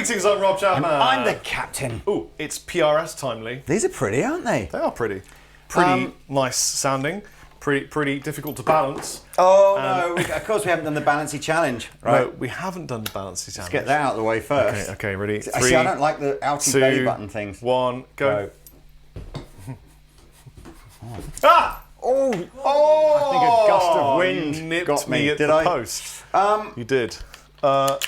Greetings, I'm Rob Chapman. I'm the captain. Oh, it's PRS timely. These are pretty, aren't they? They are pretty. Pretty nice sounding. Pretty difficult to balance. Oh no, of course we haven't done the balancy challenge. Right. No, we haven't done the balancy challenge. Let's get that out of the way first. Okay, ready? See, 3, I don't like the outy belly button things. 1, go. Ah! Oh! I think a gust of You wind nipped got me. at Did the I? post. You did.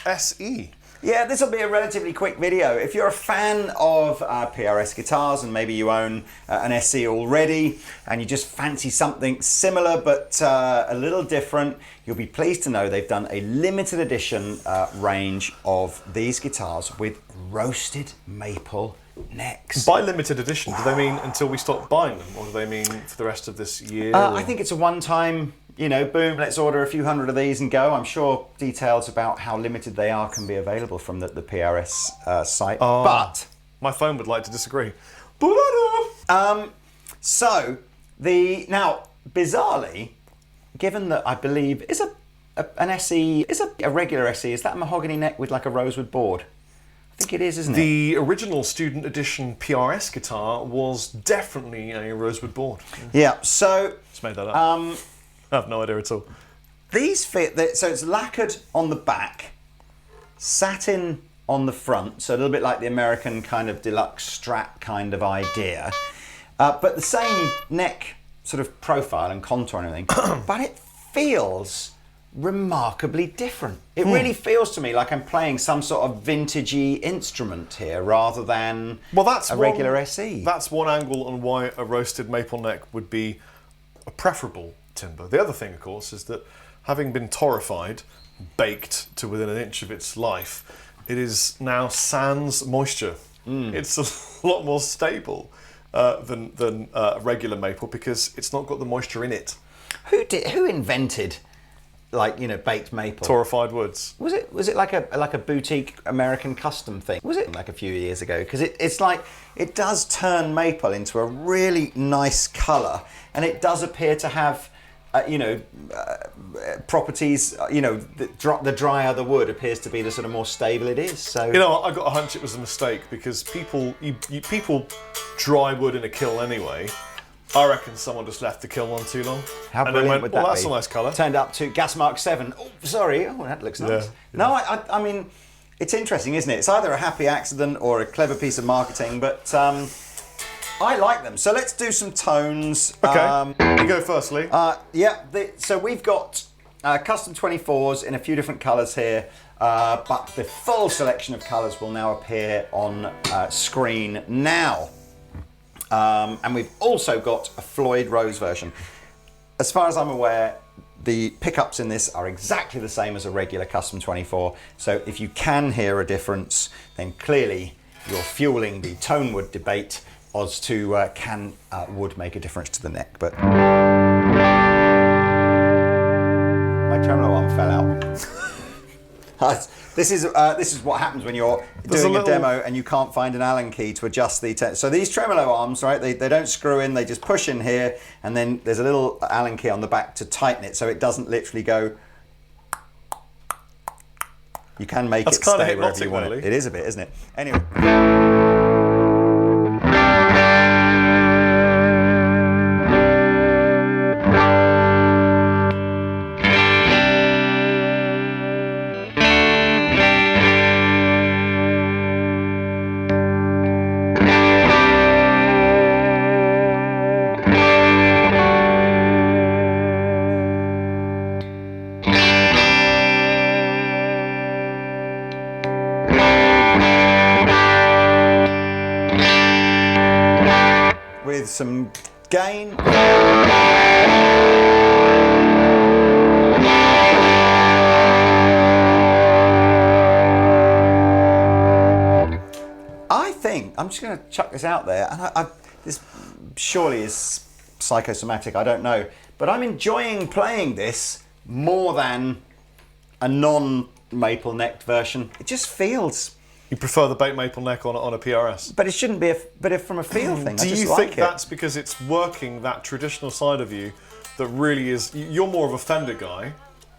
SE. Yeah, this will be a relatively quick video. If you're a fan of PRS guitars and maybe you own an SE already and you just fancy something similar but a little different, you'll be pleased to know they've done a limited edition range of these guitars with roasted maple necks. By limited edition, do they mean until we stop buying them, or do they mean for the rest of this year? I think it's a one-time, you know, boom, let's order a few hundred of these and go. I'm sure details about how limited they are can be available from the PRS site. But my phone would like to disagree. So now bizarrely, given that I believe an SE is a regular SE, is that a mahogany neck with like a rosewood board? I think it is, isn't it? The original student edition PRS guitar was definitely a rosewood board. Yeah. So just made that up. I have no idea at all. These fit, so it's lacquered on the back, satin on the front, so a little bit like the American kind of deluxe Strat kind of idea, but the same neck sort of profile and contour and everything, but it feels remarkably different. It really feels to me like I'm playing some sort of vintagey instrument here rather than a regular SE. That's one angle on why a roasted maple neck would be a preferable timber. The other thing, of course, is that having been torrified, baked to within an inch of its life, it is now sans moisture. It's a lot more stable than regular maple because it's not got the moisture in it. Who invented, like, you know, baked maple? Torrified woods. Was it like a boutique American custom thing? Was it like a few years ago? Because it's like it does turn maple into a really nice colour, and it does appear to have properties. The drier the wood appears to be, the sort of more stable it is. So you know, I got a hunch it was a mistake because people dry wood in a kiln anyway. I reckon someone just left the kiln on too long. How brilliant would that be? That's a nice colour. Turned up to gas mark 7. Oh, sorry. Oh, that looks nice. Yeah. No, I mean, it's interesting, isn't it? It's either a happy accident or a clever piece of marketing, but I like them. So let's do some tones. Okay, you go firstly. So we've got custom 24s in a few different colours here, but the full selection of colours will now appear on screen now. And we've also got a Floyd Rose version. As far as I'm aware, the pickups in this are exactly the same as a regular custom 24. So if you can hear a difference, then clearly you're fueling the tone wood debate as to can wood make a difference to the neck. But my tremolo arm fell out. This is what happens when you're doing a demo and you can't find an Allen key to adjust the so these tremolo arms, right, they don't screw in, they just push in here, and then there's a little Allen key on the back to tighten it so it doesn't literally go. You can make it stay wherever you want it. It is a bit, isn't it? Anyway. With some gain. I think, I'm just going to chuck this out there, and this surely is psychosomatic, I don't know, but I'm enjoying playing this more than a non-maple necked version. It just feels... You prefer the baked maple neck on a PRS? But it shouldn't be, but if from a feel thing, Do I just you like think it. that's because it's working that traditional side of you that really is... You're more of a Fender guy,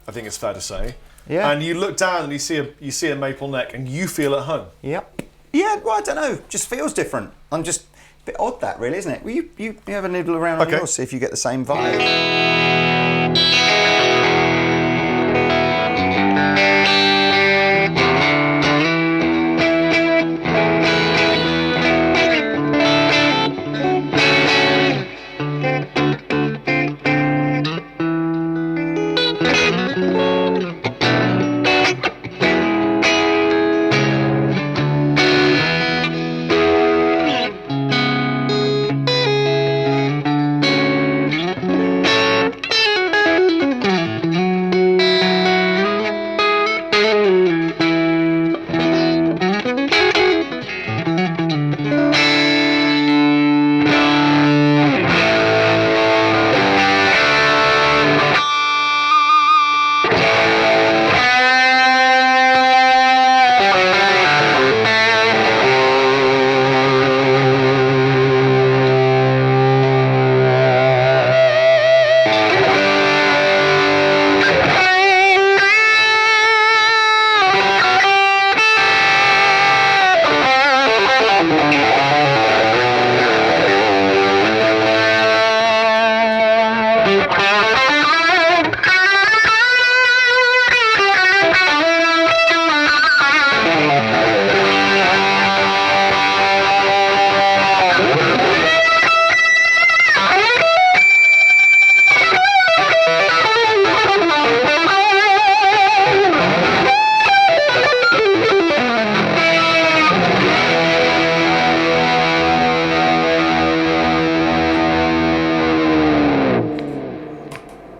I think it's fair to say. Yeah. And you look down and you see a maple neck and you feel at home. Yep. Yeah, well, I don't know. Just feels different. I'm just a bit odd that really, isn't it? Well, you have a noodle around on yours, see if you get the same vibe.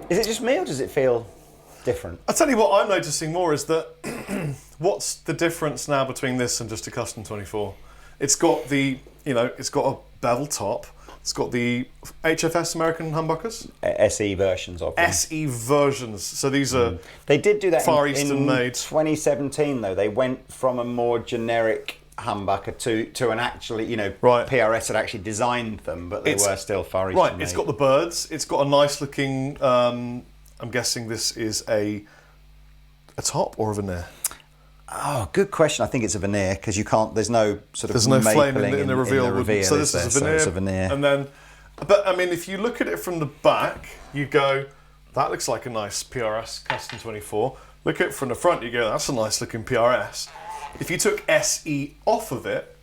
Is it just me, or does it feel different? I'll tell you what I'm noticing more is that what's the difference now between this and just a custom 24? It's got the, it's got a bevel top. It's got the HFS American humbuckers. SE versions of them. SE versions. So these are They did do that Far in Eastern made. 2017 though. They went from a more generic humbucker to an actually, Right. PRS had actually designed them, but they were still Far Eastern Right, made. it's got the birds. It's got a nice looking, I'm guessing this is a top or a veneer? Oh, good question. I think it's a veneer because you can't. There's no sort of There's no flame mapling in the reveal. So is this is a there? veneer. So it's a veneer. And then, but I mean, if you look at it from the back, you go, that looks like a nice PRS Custom 24. Look at it from the front, you go, that's a nice looking PRS. If you took SE off of it,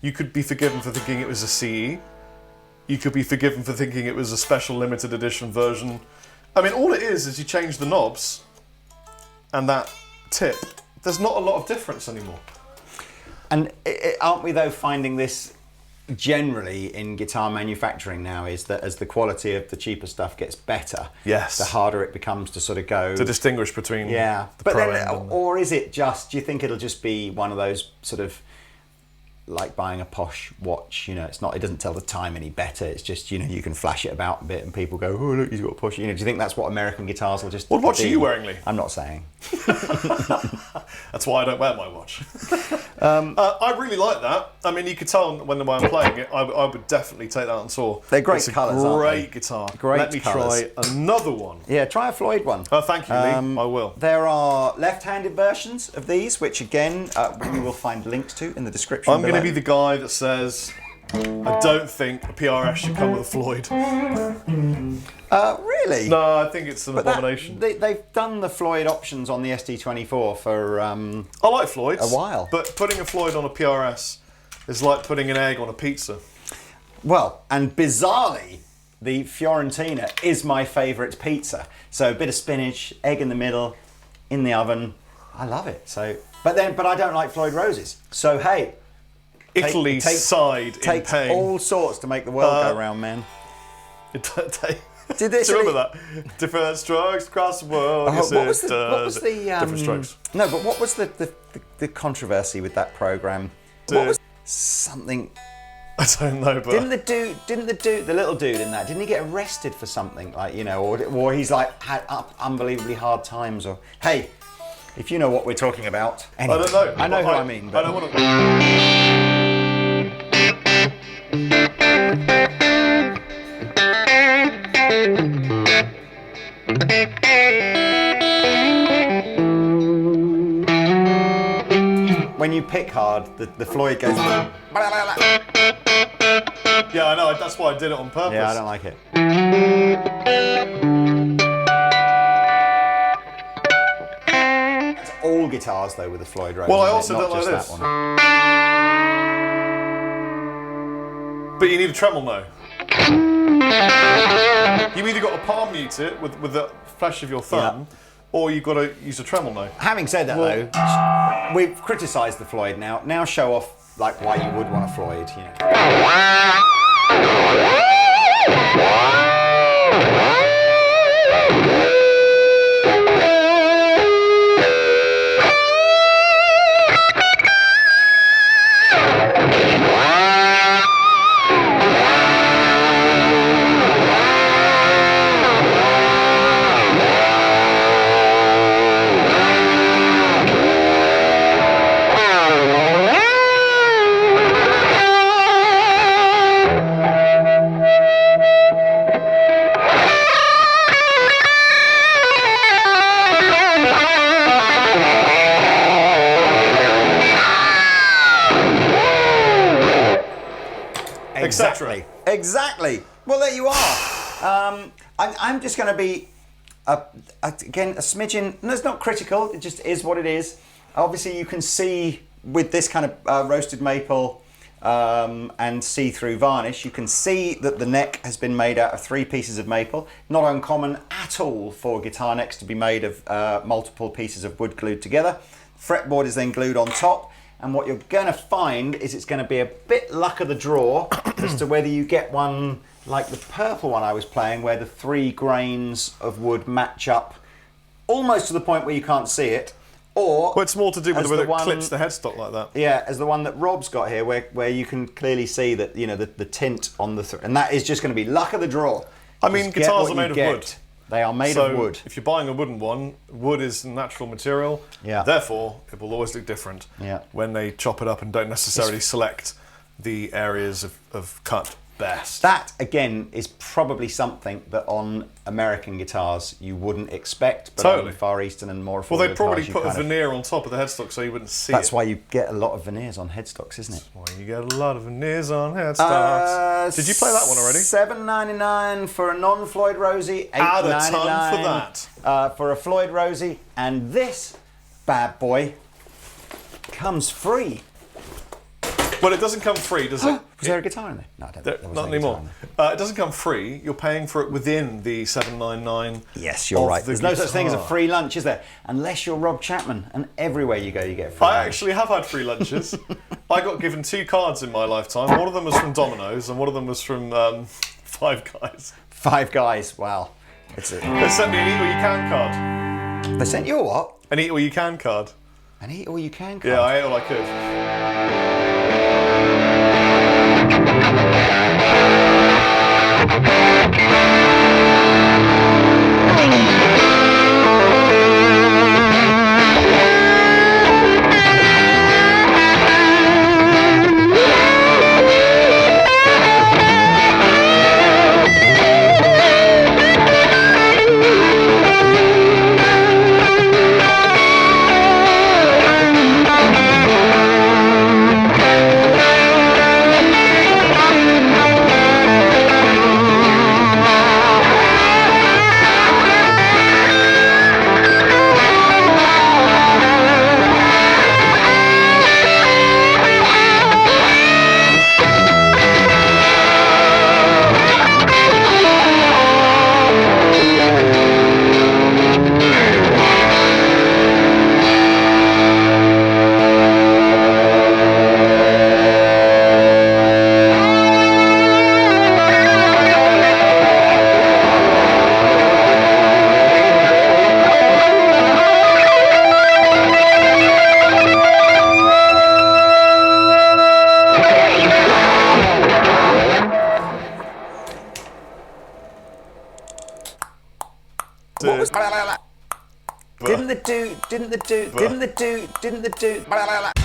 you could be forgiven for thinking it was a CE. You could be forgiven for thinking it was a special limited edition version. I mean, all it is you change the knobs and that tip. There's not a lot of difference anymore. And aren't we though finding this generally in guitar manufacturing now, is that as the quality of the cheaper stuff gets better, Yes. the harder it becomes to sort of go To distinguish between yeah. the But pro then, end and or is it just? Do you think it'll just be one of those sort of like buying a posh watch? It's not. It doesn't tell the time any better. It's just you can flash it about a bit and people go, oh look, he's got a posh. Do you think that's what American guitars will just? What watch be? are you wearing, Lee? I'm not saying. That's why I don't wear my watch. I really like that. I mean, you could tell when I'm playing it, I would definitely take that on tour. They're great it's a colours, aren't they? great guitar. Great Let me colours. try another one. Yeah, try a Floyd one. Oh, thank you, Lee. I will. There are left-handed versions of these, which again we will find links to in the description. I'm going to below. be the guy that says, I don't think a PRS should come with a Floyd. Really? No, I think it's an But abomination. they've done the Floyd options on the ST24 for I like Floyds. a while. But putting a Floyd on a PRS is like putting an egg on a pizza. well, and bizarrely, the Fiorentina is my favourite pizza. So a bit of spinach, egg in the middle, in the oven. I love it. So, but I don't like Floyd Roses. So hey, Italy sighed in takes pain. all sorts to make the world go round, man. Did this you remember that? Different strokes across the world. Yes, what was it does. the different strokes? No, but what was the controversy with that program? What was something? I don't know, but Didn't the little dude in that? Didn't he get arrested for something like or he's like had unbelievably hard times? Or hey, if you know what we're talking about, anyway, I don't know. I know but who I mean. I But don't want to. when you pick hard, the Floyd goes. Yeah, I know. That's why I did it on purpose. Yeah, I don't like it. That's all guitars though with the Floyd Rose. Well, I also don't like this. But you need a tremolo. You either got to palm mute it with the flash of your thumb, or you've got to use a tremolo. Having said that though, we've criticised the Floyd now. Now show off like why you would want a Floyd, you know. Exactly. Well, there you are. I'm just going to be, again, a smidgen, and it's not critical, it just is what it is. Obviously, you can see with this kind of roasted maple and see-through varnish, you can see that the neck has been made out of 3 pieces of maple. Not uncommon at all for guitar necks to be made of multiple pieces of wood glued together. Fretboard is then glued on top. And what you're going to find is it's going to be a bit luck of the draw as to whether you get one like the purple one I was playing, where the 3 grains of wood match up almost to the point where you can't see it, or... Well, it's more to do with whether it clips the headstock like that. Yeah, as the one that Rob's got here, where you can clearly see that, you know, the tint on the... and that is just going to be luck of the draw. I mean, guitars are made of wood. They are made of wood. If you're buying a wooden one, wood is a natural material. Yeah. Therefore, it will always look different when they chop it up and don't necessarily select the areas of cut best. That, again, is probably something that on American guitars you wouldn't expect, but on Far Eastern and more affordable Well, they'd probably guitars, put a veneer on top of the headstock so you wouldn't see That's it. why you get a lot of veneers on headstocks, isn't it? That's why you get a lot of veneers on headstocks. Did you play that one already? $7.99 for a non-Floyd Rosie, Add a ton for that. For a Floyd Rosie, and this bad boy comes free. Well, it doesn't come free, does it? Was there a guitar in there? No, I don't think there was not anymore. It doesn't come free. You're paying for it within the $7.99. Yes, you're right. There's no such thing as a free lunch, is there? Unless you're Rob Chapman, and everywhere you go, you get free lunch. I actually have had free lunches. I got given 2 cards in my lifetime. One of them was from Domino's, and one of them was from Five Guys. Five Guys, wow. They sent me an Eat All You Can card. They sent you a what? An Eat All You Can card. An Eat All You Can card? Yeah, I ate all I could. What was... Didn't the do...